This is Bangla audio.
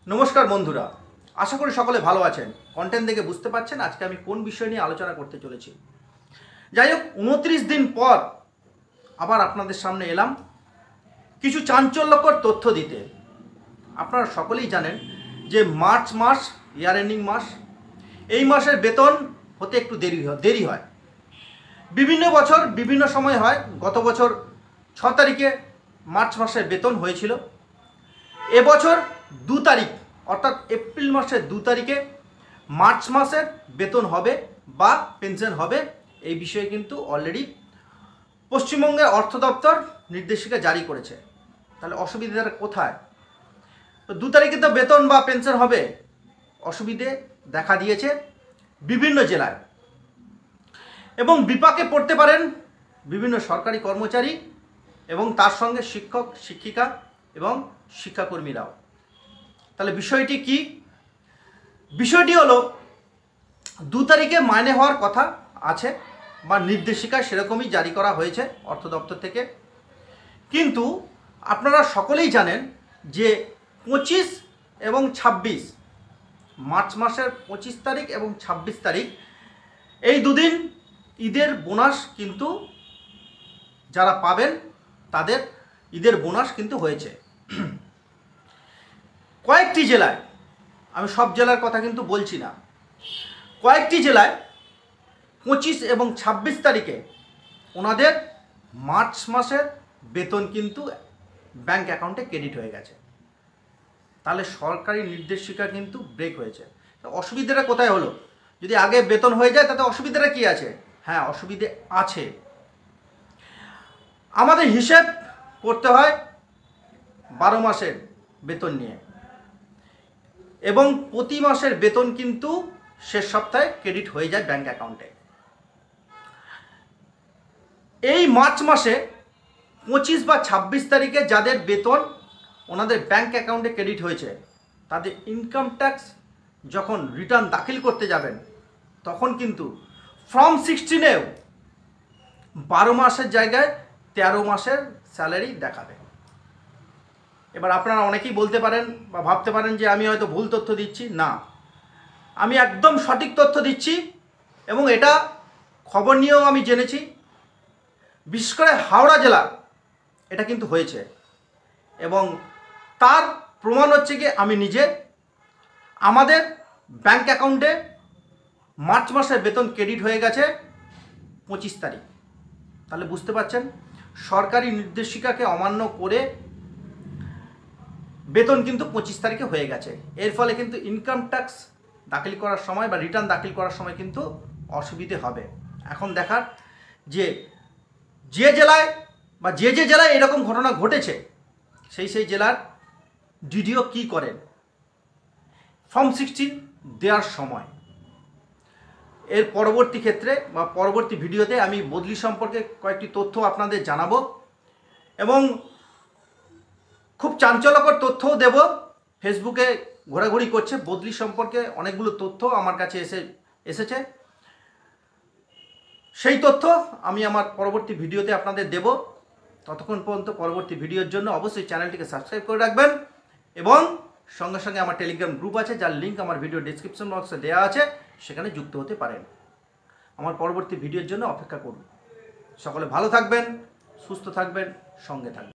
নমস্কার বন্ধুরা, আশা করি সকলে ভালো আছেন। কন্টেন্ট দেখে বুঝতে পারছেন আজকে আমি কোন বিষয় নিয়ে আলোচনা করতে চলেছি। যাই হোক, 29 দিন পর আবার আপনাদের সামনে এলাম কিছু চাঞ্চল্যকর তথ্য দিতে। আপনারা সকলেই জানেন যে মার্চ মাস ইয়ার এন্ডিং মাস, এই মাসের বেতন হতে একটু দেরি হয়। বিভিন্ন বছর বিভিন্ন সময় হয়। গত বছর 6 তারিখে মার্চ মাসের বেতন হয়েছিল। এবছর 2 তারিখ অর্থাৎ এপ্রিল মাসের 2 তারিখে মার্চ মাসের বেতন হবে বা পেনশন হবে। এই বিষয়ে কিন্তু অলরেডি পশ্চিমবঙ্গের অর্থ দপ্তর নির্দেশিকা জারি করেছে। তাহলে অসুবিধাটা কোথায়? তো 2 তারিখে তো বেতন বা পেনশন হবে, অসুবিধে দেখা দিয়েছে বিভিন্ন জেলায় এবং বিপাকে পড়তে পারেন বিভিন্ন সরকারি কর্মচারী এবং তার সঙ্গে শিক্ষক শিক্ষিকা এবং শিক্ষাকর্মীরাও। তাহলে বিষয়টি কি? বিষয়টি হলো 2 তারিখে মাইনে হওয়ার কথা আছে বা নির্দেশিকা সেরকমই জারি করা হয়েছে অর্থ দপ্তর থেকে। কিন্তু আপনারা সকলেই জানেন যে 25 এবং 26 মার্চ মাসের 25 তারিখ এবং 26 তারিখ এই দুদিন ঈদের বোনাস কিন্তু যারা পাবেন তাদের ঈদের বোনাস কিন্তু হয়েছে। কয়েকটি জেলায়, আমি সব জেলার কথা কিন্তু বলছি না, কয়েকটি জেলায় 25 এবং 26 তারিখে ওনাদের মার্চ মাসের বেতন কিন্তু ব্যাংক অ্যাকাউন্টে ক্রেডিট হয়ে গেছে। তাহলে সরকারি নির্দেশিকা কিন্তু ব্রেক হয়েছে। অসুবিধাটা কোথায় হলো? যদি আগে বেতন হয়ে যায় তাতে অসুবিধাটা কি আছে? হ্যাঁ, অসুবিধে আছে। আমাদের হিসেব করতে হয় 12 মাসের বেতন নিয়ে এবং প্রতি মাসের বেতন কিন্তু শেষ সপ্তাহে ক্রেডিট হয়ে যায় ব্যাংক অ্যাকাউন্টে। এই মার্চ মাসে 25 বা 26 তারিখে যাদের বেতন ওনাদের ব্যাংক অ্যাকাউন্টে ক্রেডিট হয়েছে, তাদের ইনকাম ট্যাক্স যখন রিটার্ন দাখিল করতে যাবেন তখন কিন্তু ফর্ম 16-এও 12 মাসের জায়গায় 13 মাসের স্যালারি দেখাবে। এবার আপনারা অনেকেই বলতে পারেন বা ভাবতে পারেন যে আমি হয়তো ভুল তথ্য দিচ্ছি। না, আমি একদম সঠিক তথ্য দিচ্ছি এবং এটা খবর নিয়েও আমি জেনেছি। বিশেষ করে হাওড়া জেলা এটা কিন্তু হয়েছে এবং তার প্রমাণ হচ্ছে কি আমি নিজে, আমাদের ব্যাংক অ্যাকাউন্টে মার্চ মাসের বেতন ক্রেডিট হয়ে গেছে 25 তারিখ। তাহলে বুঝতে পারছেন সরকারি নির্দেশিকাকে অমান্য করে বেতন কিন্তু 25 তারিখে হয়ে গেছে। এর ফলে কিন্তু ইনকাম ট্যাক্স দাখিল করার সময় বা রিটার্ন দাখিল করার সময় কিন্তু অসুবিধে হবে। এখন দেখার যে জেলায় বা যে জেলায় এরকম ঘটনা ঘটেছে সেই জেলার ডিডিও কি করেন ফর্ম 16 দেওয়ার সময়। এর পরবর্তী ক্ষেত্রে বা পরবর্তী ভিডিওতে আমি বদলি সম্পর্কে কয়েকটি তথ্য আপনাদের জানাবো এবং খুব চাঞ্চল্যকর তথ্যও দেব। ফেসবুকে ঘোরাঘুরি করছে বদলি সম্পর্কে অনেকগুলো তথ্য আমার কাছে এসেছে। সেই তথ্য আমি আমার পরবর্তী ভিডিওতে আপনাদের দেব। ততক্ষণ পর্যন্ত পরবর্তী ভিডিওর জন্য অবশ্যই চ্যানেলটিকে সাবস্ক্রাইব করে রাখবেন এবং সঙ্গে সঙ্গে আমার টেলিগ্রাম গ্রুপ আছে যার লিঙ্ক আমার ভিডিও ডেসক্রিপশন বক্সে দেওয়া আছে, সেখানে যুক্ত হতে পারেন। আমার পরবর্তী ভিডিওর জন্য অপেক্ষা করুন। সকলে ভালো থাকবেন, সুস্থ থাকবেন, সঙ্গে থাকবেন।